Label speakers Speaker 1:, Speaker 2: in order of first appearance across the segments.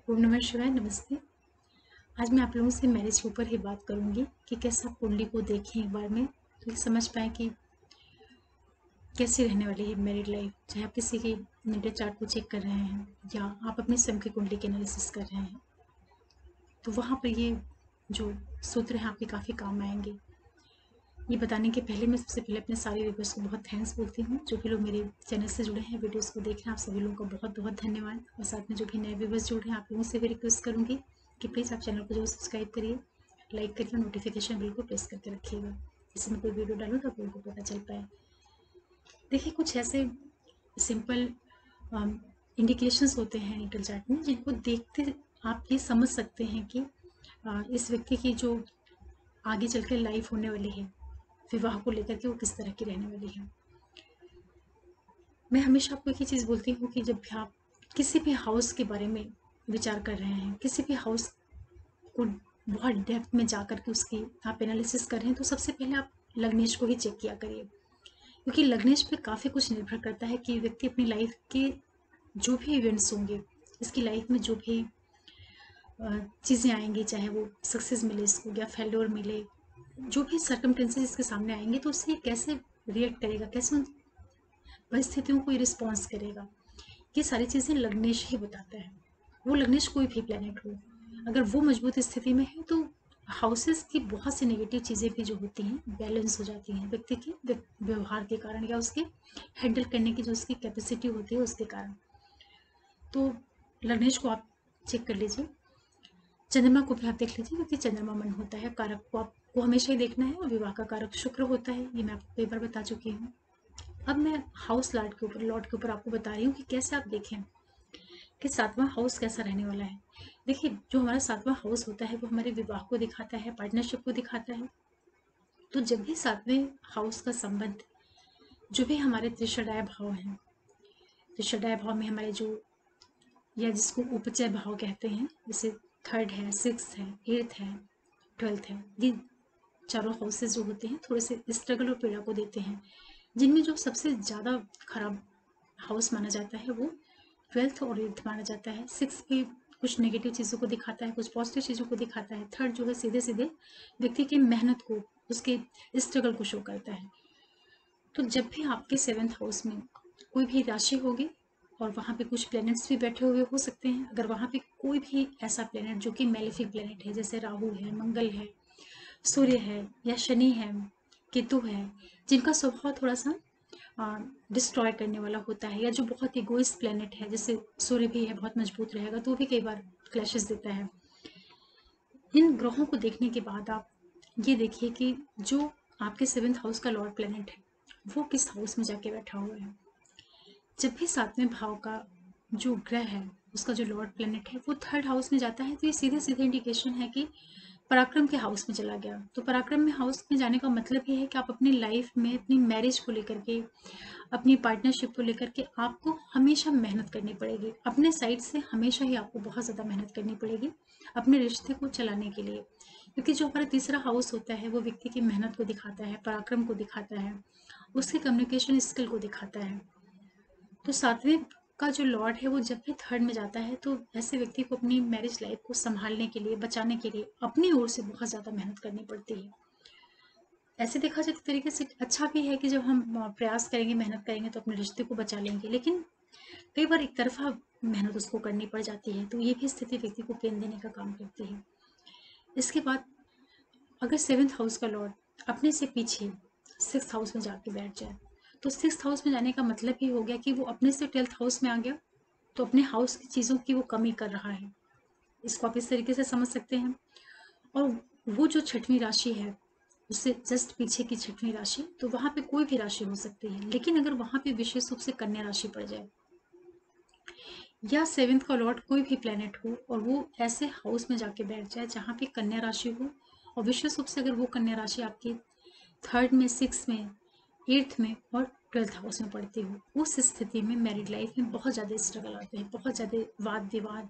Speaker 1: ओम नमः शिवाय। नमस्ते। आज मैं आप लोगों से मैरिज के ऊपर ही बात करूंगी कि कैसे आप कुंडली को देखें एक बार में, तो ये समझ पाएँ कि कैसी रहने वाली है मैरिड लाइफ। चाहे आप किसी की नेटल चार्ट को चेक कर रहे हैं या आप अपनी स्वयं की कुंडली की एनालिसिस कर रहे हैं, तो वहाँ पर ये जो सूत्र हैं आपके काफ़ी काम आएंगे। ये बताने के पहले मैं सबसे पहले अपने सारे व्यूवर्स को बहुत थैंक्स बोलती हूँ। जो भी लोग मेरे चैनल से जुड़े हैं, वीडियोस को देख रहे हैं, आप सभी लोगों का बहुत बहुत धन्यवाद। और साथ में जो भी नए व्यूवर्स जुड़ रहे हैं, आप लोगों से भी रिक्वेस्ट करूँगी कि प्लीज़ आप चैनल को जरूर सब्सक्राइब करिए, लाइक करिए, नोटिफिकेशन बिल को प्रेस करके रखिएगा, जिससे मैं कोई वीडियो डालूँ तो आप लोगों को पता चल पाए। देखिए, कुछ ऐसे सिंपल इंडिकेशंस होते हैं नेटल चार्ट में, जिनको देखते आप ये समझ सकते हैं कि इस व्यक्ति की जो आगे चल के लाइफ होने वाली है, विवाह को लेकर के, वो किस तरह की रहने वाली है। मैं हमेशा आपको एक ही चीज़ बोलती हूँ कि जब भी आप किसी भी हाउस के बारे में विचार कर रहे हैं, किसी भी हाउस को बहुत डेप्थ में जा कर के उसकी आप एनालिसिस कर रहे हैं, तो सबसे पहले आप लग्नेश को ही चेक किया करिए, क्योंकि लग्नेश पे काफ़ी कुछ निर्भर करता है कि व्यक्ति अपनी लाइफ के जो भी इवेंट्स होंगे, इसकी लाइफ में जो भी चीज़ें आएंगी, चाहे वो सक्सेस मिले इसको या फेल्योर मिले, जो भी सर्कमटेंसेस इसके सामने आएंगे, तो उससे कैसे रिएक्ट करेगा, कैसे उन परिस्थितियों को रिस्पॉन्स करेगा, ये सारी चीज़ें लग्नेश ही बताता है। वो लग्नेश कोई भी प्लेनेट हो, अगर वो मजबूत स्थिति में है तो हाउसेस की बहुत सी नेगेटिव चीज़ें भी जो होती हैं बैलेंस हो जाती हैं व्यक्ति के व्यवहार के कारण, या उसके हैंडल करने की जो उसकी कैपेसिटी होती है उसके कारण। तो लग्नेश को आप चेक कर लीजिए। चंद्रमा को भी आप देख लीजिए, क्योंकि चंद्रमा मन होता है, कारक को आपको हमेशा ही देखना है, और विवाह का कारक शुक्र होता है, ये मैं आपको कई बार बता चुकी हूँ। अब मैं हाउस लॉर्ड के ऊपर आपको बता रही हूँ कि कैसे आप देखें कि सातवां हाउस कैसा रहने वाला है। देखिए, जो हमारा सातवां हाउस होता है वो हमारे विवाह को दिखाता है, पार्टनरशिप को दिखाता है। तो जब भी सातवें हाउस का संबंध जो भी हमारे त्रिषडाय भाव हैं, त्रिषडाय भाव में हमारे जो, या जिसको उपचय भाव कहते हैं, जैसे थर्ड है, सिक्स है, एट्थ है, ट्वेल्थ है, ये चारों हाउसेस जो होते हैं थोड़े से स्ट्रगल और पीड़ा को देते हैं। जिनमें जो सबसे ज़्यादा खराब हाउस माना जाता है वो ट्वेल्थ और एट्थ माना जाता है। सिक्स भी कुछ नेगेटिव चीज़ों को दिखाता है, कुछ पॉजिटिव चीज़ों को दिखाता है। थर्ड जो है सीधे सीधे व्यक्ति की मेहनत को, उसके स्ट्रगल को शो करता है। तो जब भी आपके सेवेंथ हाउस में कोई भी राशि होगी और वहाँ पे कुछ प्लैनेट्स भी बैठे हुए हो सकते हैं, अगर वहाँ पे कोई भी ऐसा प्लैनेट जो कि मेलेफिक प्लैनेट है, जैसे राहु है, मंगल है, सूर्य है, या शनि है, केतु है, जिनका स्वभाव थोड़ा सा डिस्ट्रॉय करने वाला होता है, या जो बहुत इगोइस्ट प्लेनेट है, जैसे सूर्य भी है, बहुत मजबूत रहेगा तो भी कई बार क्लैशेस देता है। इन ग्रहों को देखने के बाद आप ये देखिए कि जो आपके सेवेंथ हाउस का लॉर्ड प्लेनेट है वो किस हाउस में जाके बैठा हुआ है। जब भी सातवें भाव का जो ग्रह है, उसका जो लॉर्ड प्लेनेट है वो थर्ड हाउस में जाता है, तो ये सीधे सीधे इंडिकेशन है कि पराक्रम के हाउस में चला गया। तो पराक्रम में हाउस में जाने का मतलब ये है कि आप अपनी लाइफ में अपनी मैरिज को लेकर के, अपनी पार्टनरशिप को लेकर के आपको हमेशा मेहनत करनी पड़ेगी। अपने साइड से हमेशा ही आपको बहुत ज़्यादा मेहनत करनी पड़ेगी अपने रिश्ते को चलाने के लिए, क्योंकि जो हमारा तीसरा हाउस होता है वो व्यक्ति की मेहनत को दिखाता है, पराक्रम को दिखाता है, उसके कम्युनिकेशन स्किल को दिखाता है। तो सातवें का जो लॉर्ड है वो जब भी थर्ड में जाता है, तो ऐसे व्यक्ति को अपनी मैरिज लाइफ को संभालने के लिए, बचाने के लिए अपनी ओर से बहुत ज़्यादा मेहनत करनी पड़ती है। ऐसे देखा जाए तो तरीके से अच्छा भी है कि जब हम प्रयास करेंगे, मेहनत करेंगे तो अपने रिश्ते को बचा लेंगे, लेकिन कई बार एक तरफा मेहनत उसको करनी पड़ जाती है, तो ये भी स्थिति व्यक्ति को पेन देने का काम करती है। इसके बाद अगर सेवेंथ हाउस का लॉर्ड अपने से पीछे सिक्स हाउस में जाके बैठ जाए, तो सिक्स हाउस में जाने का मतलब ही हो गया कि वो अपने से ट्वेल्थ हाउस में आ गया, तो अपने हाउस की चीज़ों की वो कमी कर रहा है। इसको आप इस तरीके से समझ सकते हैं। और वो जो छठवीं राशि है, उससे जस्ट पीछे की छठवीं राशि, तो वहां पे कोई भी राशि हो सकती है, लेकिन अगर वहां पे विशेष रूप से कन्या राशि पड़ जाए, या सेवेंथ का लॉर्ड कोई भी प्लेनेट हो और वो ऐसे हाउस में जाके बैठ जाए जहाँ पे कन्या राशि हो, और विशेष रूप से अगर वो कन्या राशि आपकी थर्ड में, सिक्स में, एट्थ में और ट्वेल्थ हाउस में पड़ती हो, उस स्थिति में मैरिड लाइफ में बहुत ज़्यादा स्ट्रगल आते हैं, बहुत ज़्यादा वाद विवाद,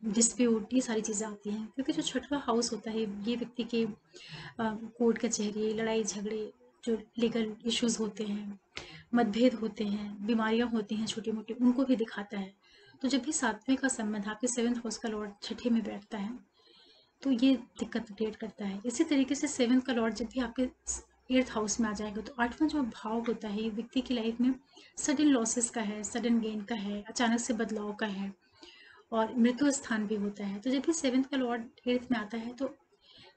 Speaker 1: डिस्प्यूट, ये सारी चीज़ें आती हैं, क्योंकि जो छठवां हाउस होता है ये व्यक्ति के कोर्ट कचहरी, लड़ाई झगड़े, जो लीगल इश्यूज होते हैं, मतभेद होते हैं, बीमारियां होती हैं छोटी मोटी, उनको भी दिखाता है। तो जब भी सातवें का संबंध आपके 7th हाउस का लॉर्ड छठे में बैठता है तो ये दिक्कत क्रिएट करता है। इसी तरीके से 7th का लॉर्ड जब भी आपके 8th हाउस में आ जाएगा तो 8वां जो भाव होता है ये व्यक्ति की लाइफ में सडन लॉसेस का है, सडन गेन का है, अचानक से बदलाव का है और मृत्यु स्थान भी होता है। तो जब भी 7th का लॉर्ड 8th में आता है तो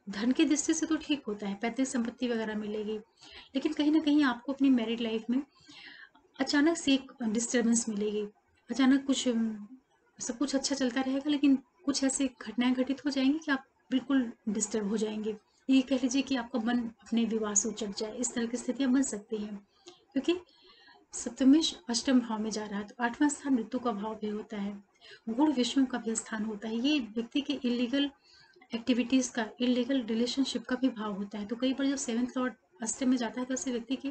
Speaker 1: धन की दृष्टि से तो ठीक होता है, पैतृक संपत्ति वगैरह मिलेगी, लेकिन कहीं ना कहीं आपको अपनी मैरिड लाइफ में अचानक से एक डिस्टर्बेंस मिलेगी। अचानक कुछ सब कुछ अच्छा चलता रहेगा लेकिन कुछ ऐसे घटनाएं घटित हो जाएंगी कि आप बिल्कुल डिस्टर्ब हो जाएंगे। ये कह लीजिए कि आपका मन अपने विवाह से उचट जाए, इस तरह की स्थितियां बन सकती हैं, क्योंकि सप्तमेश अष्टम भाव में जा रहा है। तो 8वां स्थान मृत्यु का भाव भी होता है, गुण विषयों का भी स्थान होता है, ये व्यक्ति के इलीगल एक्टिविटीज का, इलीगल रिलेशनशिप का भी भाव होता है। तो कई बार जब 7th लॉर्ड अष्टम में जाता है तो ऐसे व्यक्ति के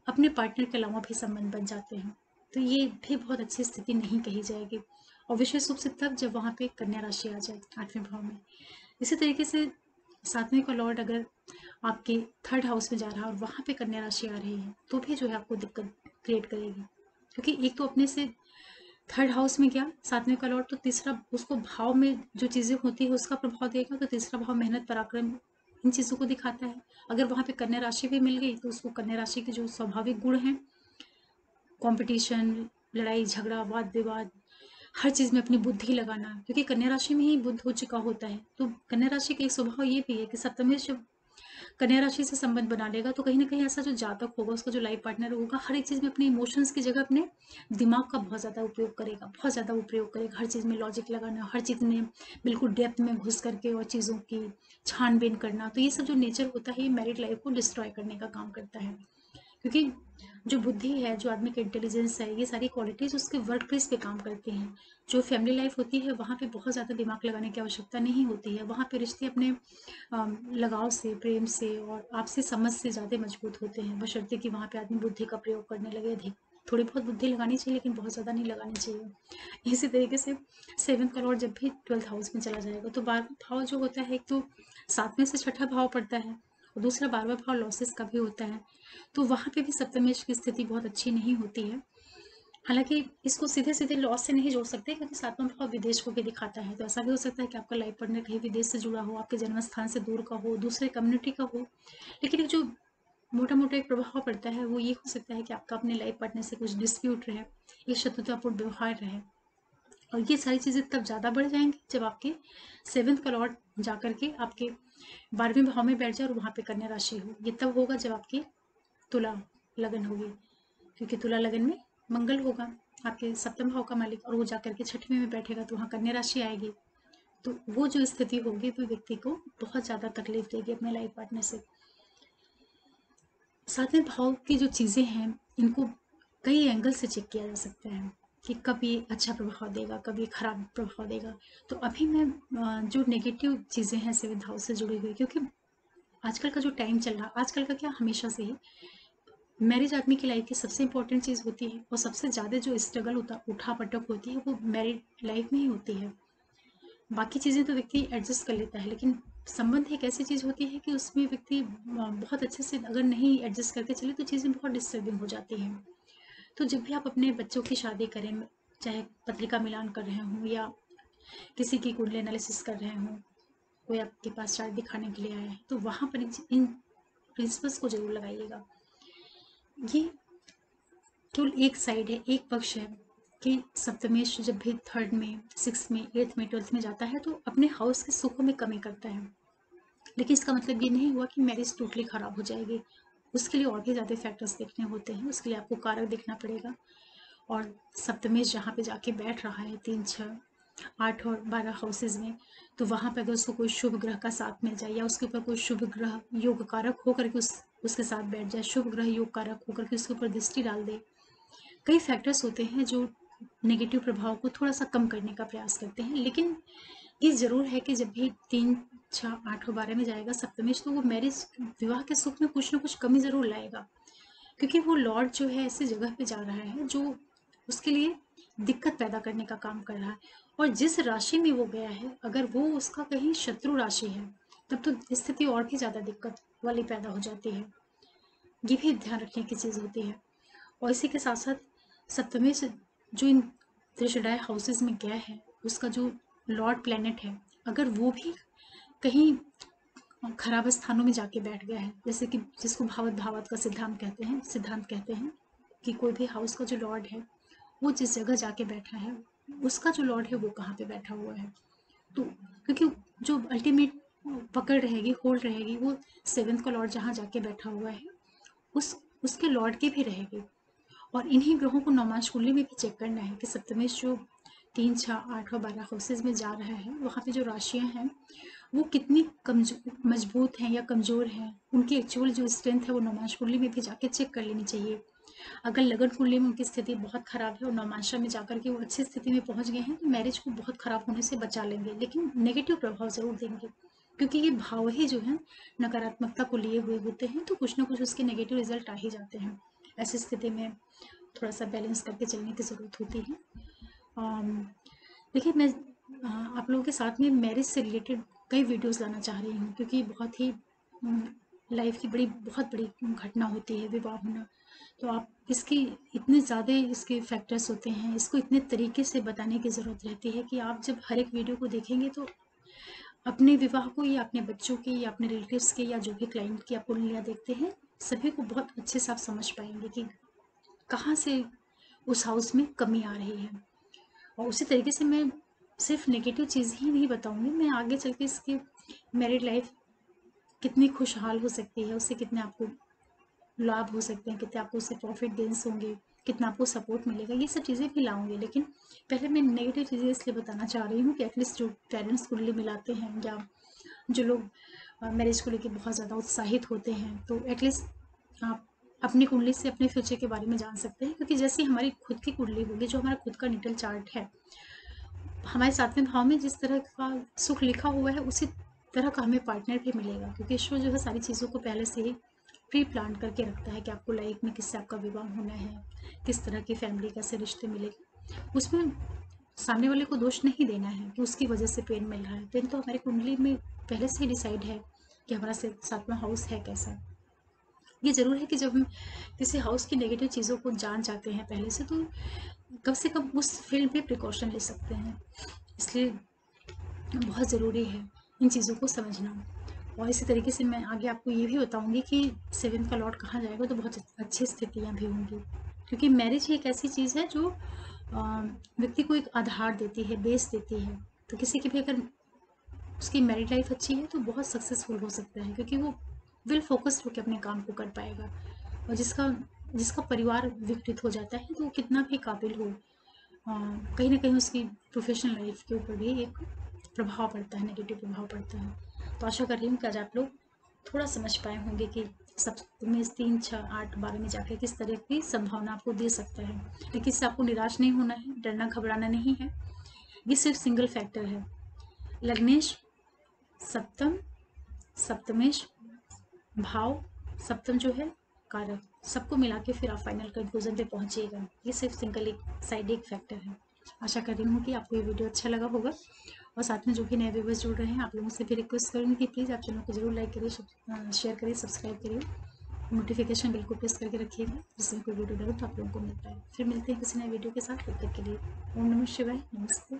Speaker 1: अपने पार्टनर के अलावा भी संबंध बन जाते हैं। तो ये भी बहुत अच्छी स्थिति नहीं कही जाएगी, और विशेष रूप से तब जब वहाँ पे कन्या राशि आ जाए 8वें भाव में। इसी तरीके से 7वें का लॉर्ड अगर आपके 3rd हाउस में जा रहा है और वहाँ पे कन्या राशि आ रही है तो भी जो है आपको दिक्कत क्रिएट करेगी, क्योंकि एक तो अपने से 3rd हाउस में गया 7वें का लॉर्ड, तो तीसरा उसको भाव में जो चीज़ें होती है उसका प्रभाव देगा। तो तीसरा भाव मेहनत, पराक्रम, इन चीज़ों को दिखाता है। अगर वहाँ पे कन्या राशि भी मिल गई तो उसको कन्या राशि के जो स्वाभाविक गुण हैं, कंपटीशन, लड़ाई झगड़ा, वाद विवाद, हर चीज़ में अपनी बुद्धि लगाना, क्योंकि कन्या राशि में ही बुध हो चुका होता है। तो कन्या राशि का एक स्वभाव ये भी है कि सप्तमेश जब कन्या राशि से संबंध बना लेगा तो कहीं ना कहीं ऐसा जो जातक होगा, उसका जो लाइफ पार्टनर होगा, हर एक चीज़ में अपने इमोशंस की जगह अपने दिमाग का बहुत ज़्यादा उपयोग करेगा, बहुत ज़्यादा उपयोग करेगा। हर चीज़ में लॉजिक लगाना, हर चीज़ में बिल्कुल डेप्थ में घुस करके और चीज़ों की छानबीन करना। तो ये सब जो नेचर होता है ये मैरिड लाइफ को डिस्ट्रॉय करने का काम करता है, क्योंकि जो बुद्धि है, जो आदमी का इंटेलिजेंस है, ये सारी क्वालिटीज उसके वर्क प्लेस पे काम करती हैं। जो फैमिली लाइफ होती है वहाँ पे बहुत ज़्यादा दिमाग लगाने की आवश्यकता नहीं होती है। वहाँ पे रिश्ते अपने लगाव से, प्रेम से और आपसी समझ से ज़्यादा मजबूत होते हैं, बशर्ते कि वहाँ पे आदमी बुद्धि का प्रयोग करने लगे अधिक। थोड़ी बहुत बुद्धि लगानी चाहिए लेकिन बहुत ज़्यादा नहीं लगानी चाहिए। इसी तरीके से 7th का लॉर्ड जब भी 12th हाउस में चला जाएगा तो 12वां भाव जो होता है, एक तो 7वें से 6ठा भाव पड़ता है और दूसरा 12वां भाव लॉसेस का भी होता है। तो वहाँ पे भी सप्तमेश की स्थिति बहुत अच्छी नहीं होती है। हालांकि इसको सीधे सीधे लॉस से नहीं जोड़ सकते, क्योंकि 7वां भाव विदेश को भी दिखाता है। तो ऐसा भी हो सकता है कि आपका लाइफ पार्टनर कहीं विदेश से जुड़ा हो, आपके जन्म स्थान से दूर का हो, दूसरे कम्युनिटी का हो। लेकिन एक जो मोटा मोटा एक प्रभाव पड़ता है वो ये हो सकता है कि आपका अपने लाइफ पार्टनर से कुछ डिस्प्यूट रहे, एक शत्रुतापूर्ण व्यवहार रहे। और ये सारी चीज़ें तब ज़्यादा बढ़ जाएंगी जब आपके 7th का लॉर्ड जा करके आपके 12वें भाव में बैठ जाए और वहाँ पे कन्या राशि हो। ये तब होगा जब आपकी तुला लगन होगी, क्योंकि तुला लगन में मंगल होगा, आपके सप्तम भाव का मालिक, और वो जाकर के छठवें में बैठेगा तो वहाँ कन्या राशि आएगी। तो वो जो स्थिति होगी वो व्यक्ति को बहुत ज़्यादा तकलीफ देगी अपने लाइफ पार्टनर से। 7वें भाव की जो चीज़ें हैं इनको कई एंगल से चेक किया जा सकता है कि कब ये अच्छा प्रभाव देगा, कब ये खराब प्रभाव देगा। तो अभी मैं जो नेगेटिव चीज़ें हैं 7th हाउस से जुड़ी हुई, क्योंकि आजकल का जो टाइम चल रहा, आजकल का क्या हमेशा से ही मैरिज आदमी की लाइफ की सबसे इंपॉर्टेंट चीज़ होती है, और सबसे ज़्यादा जो स्ट्रगल होता, उठा पटक होती है, वो मैरिड लाइफ में ही होती है। बाकी चीज़ें तो व्यक्ति एडजस्ट कर लेता है, लेकिन संबंध एक ऐसी चीज़ होती है कि उसमें व्यक्ति बहुत अच्छे से अगर नहीं एडजस्ट करके चले तो चीज़ें बहुत डिस्टर्बिंग हो जाती हैं। तो जब भी आप अपने बच्चों की शादी करें, चाहे पत्रिका मिलान कर रहे हों या किसी की कुंडली एनालिसिस कर रहे हों, कोई आपके पास चार्ट दिखाने के लिए आया है, तो वहाँ पर इन प्रिंसिपल्स को जरूर लगाइएगा। ये केवल एक साइड है, एक पक्ष है कि सप्तमेश जब भी 3rd में, 6th में, 8th में, 12th में जाता है तो अपने हाउस के सुखों में कमी करता है। लेकिन इसका मतलब ये नहीं हुआ कि मैरिज टोटली खराब हो जाएगी। उसके लिए और भी ज़्यादा फैक्टर्स देखने होते हैं, उसके लिए आपको कारक देखना पड़ेगा। और सप्तमेश जहाँ पे जाके बैठ रहा है 3, 6, 8 और 12 हाउसेज में, तो वहाँ पे अगर उसको कोई शुभ ग्रह का साथ मिल जाए या उसके ऊपर कोई शुभ ग्रह योग कारक होकर के उसके साथ बैठ जाए, शुभ ग्रह योग कारक होकर के उसके ऊपर दृष्टि डाल दे, कई फैक्टर्स होते हैं जो नेगेटिव प्रभाव को थोड़ा सा कम करने का प्रयास करते हैं। लेकिन ये ज़रूर है कि जब भी 3, 6, 8 और 12 में जाएगा सप्तमेश, तो वो मैरिज, विवाह के सुख में कुछ ना कुछ कमी ज़रूर लाएगा, क्योंकि वो लॉर्ड जो है ऐसी जगह पे जा रहा है जो उसके लिए दिक्कत पैदा करने का काम कर रहा है। और जिस राशि में वो गया है, अगर वो उसका कहीं शत्रु राशि है तब तो स्थिति और भी ज़्यादा दिक्कत वाली पैदा हो जाती है। ये भी ध्यान रखने की चीज़ होती है। और इसी के साथ साथ सप्तमेश जो इन त्रिशदाई हाउसेज में गया है, उसका जो लॉर्ड प्लैनेट है, अगर वो भी कहीं खराब स्थानों में जाके बैठ गया है, जैसे कि जिसको भावत भावत का सिद्धांत कहते हैं कि कोई भी हाउस का जो लॉर्ड है वो जिस जगह जाके बैठा है, उसका जो लॉर्ड है वो कहाँ पे बैठा हुआ है। तो क्योंकि जो अल्टीमेट पकड़ रहेगी, होल्ड रहेगी, वो सेवेंथ का लॉर्ड जहाँ जाके बैठा हुआ है उस उसके लॉर्ड की भी रहेगी। और इन्हीं ग्रहों को नवमांश कुंडली में भी चेक करना है कि सप्तमेश जो 3, 6, 8 और 12 हाउसेज में जा रहा है, वहाँ पे जो राशियाँ हैं वो कितनी मजबूत हैं या कमज़ोर हैं, उनकी एक्चुअल जो स्ट्रेंथ है वो नवमांश कुंडली में भी जाके चेक कर लेनी चाहिए। अगर लगन कुंडली में उनकी स्थिति बहुत खराब है और नवमांशा में जाकर के वो अच्छी स्थिति में पहुंच गए हैं, तो मैरिज को बहुत खराब होने से बचा लेंगे, लेकिन नेगेटिव प्रभाव जरूर देंगे, क्योंकि ये भाव ही जो है नकारात्मकता को लिए हुए होते हैं, तो कुछ ना कुछ उसके नेगेटिव रिजल्ट आ ही जाते हैं। ऐसी स्थिति में थोड़ा सा बैलेंस करके चलने की ज़रूरत होती है। देखिए, मैं आप लोगों के साथ में मैरिज से रिलेटेड कई वीडियोस लाना चाह रही हूँ, क्योंकि बहुत ही लाइफ की बहुत बड़ी घटना होती है विवाह होना। तो आप इसकी इतने ज़्यादा इसके फैक्टर्स होते हैं, इसको इतने तरीके से बताने की ज़रूरत रहती है कि आप जब हर एक वीडियो को देखेंगे तो अपने विवाह को या अपने बच्चों की या अपने रिलेटिव्स के या जो भी क्लाइंट की आप कुंडलियाँ देखते हैं, सभी को बहुत अच्छे से आप समझ पाएंगे कि कहाँ से उस हाउस में कमी आ रही है। और उसी तरीके से मैं सिर्फ नेगेटिव चीज़ ही नहीं बताऊंगी, मैं आगे चल के इसकी मैरिड लाइफ कितनी खुशहाल हो सकती है, उससे कितने आपको लाभ हो सकते हैं, कितने आपको उससे प्रॉफिट गेन्स होंगे, कितना आपको सपोर्ट मिलेगा, ये सब चीज़ें भी लाऊंगी। लेकिन पहले मैं नेगेटिव चीज़ें इसलिए बताना चाह रही हूँ कि एटलीस्ट जो पेरेंट्स कुंडली मिलाते हैं या जो लोग मैरिज को लेकर बहुत ज़्यादा उत्साहित होते हैं, तो एटलीस्ट आप अपनी कुंडली से अपने फ्यूचर के बारे में जान सकते हैं। क्योंकि जैसी हमारी खुद की कुंडली होगी, जो हमारा खुद का निटल चार्ट है, हमारे 7वें भाव में जिस तरह का सुख लिखा हुआ है उसी तरह का हमें पार्टनर भी मिलेगा, क्योंकि ईश्वर जो है सारी चीज़ों को पहले से ही प्री प्लान करके रखता है कि आपको लाइफ में किससे आपका विवाह होना है, किस तरह की फैमिली, कैसे रिश्ते मिलेंगे। उसमें सामने वाले को दोष नहीं देना है कि उसकी वजह से पेन मिल रहा है। पेन तो हमारी कुंडली में पहले से ही डिसाइड है कि हमारा 7वां हाउस है कैसा। ये ज़रूर है कि जब हम किसी हाउस की नेगेटिव चीज़ों को जान जाते हैं पहले से कम उस फील्ड पे प्रिकॉशन ले सकते हैं। इसलिए बहुत ज़रूरी है इन चीज़ों को समझना। और इसी तरीके से मैं आगे आपको ये भी बताऊंगी कि 7th का लॉर्ड कहाँ जाएगा तो बहुत अच्छी स्थितियाँ भी होंगी, क्योंकि मैरिज ही एक ऐसी चीज़ है जो व्यक्ति को एक आधार देती है, बेस देती है। तो किसी की भी अगर उसकी मैरिड लाइफ अच्छी है तो बहुत सक्सेसफुल हो सकता है, क्योंकि वो विल फोकस्ड होकर अपने काम को कर पाएगा। और जिसका जिसका परिवार विकसित हो जाता है तो वो कितना भी काबिल हो, कहीं ना कहीं उसकी प्रोफेशनल लाइफ के ऊपर भी एक प्रभाव पड़ता है, नेगेटिव प्रभाव पड़ता है। तो आशा कर रही हूँ कि आज आप लोग थोड़ा समझ पाए होंगे कि सप्तमी 3, 6, 8, 12 में जाकर किस तरह की संभावना आपको दे सकता है। लेकिन इससे आपको निराश नहीं होना है, डरना घबराना नहीं है। ये सिर्फ सिंगल फैक्टर है, लग्नेश, सप्तम, सप्तमेश भाव, सप्तम जो है कारक, सबको मिला के फिर आप फाइनल कंक्लूजन पे पहुंचिएगा। ये सिर्फ सिंगल एक साइड एक फैक्टर है। आशा कर रही हूँ कि आपको ये वीडियो अच्छा लगा होगा। और साथ में जो भी नए व्यूवर्स जुड़ रहे हैं, आप लोगों से भी रिक्वेस्ट करूँगी कि प्लीज़ आप चैनल को जरूर लाइक करिए, शेयर करिए, सब्सक्राइब करिए, नोटिफिकेशन बिल्कुल प्रेस करके रखिएगा, जिससे कोई वीडियो डालो तो आप लोगों को मिल पाए। फिर मिलते हैं किसी नए वीडियो के साथ, तब तक के लिए ओम नमः शिवाय, नमस्ते।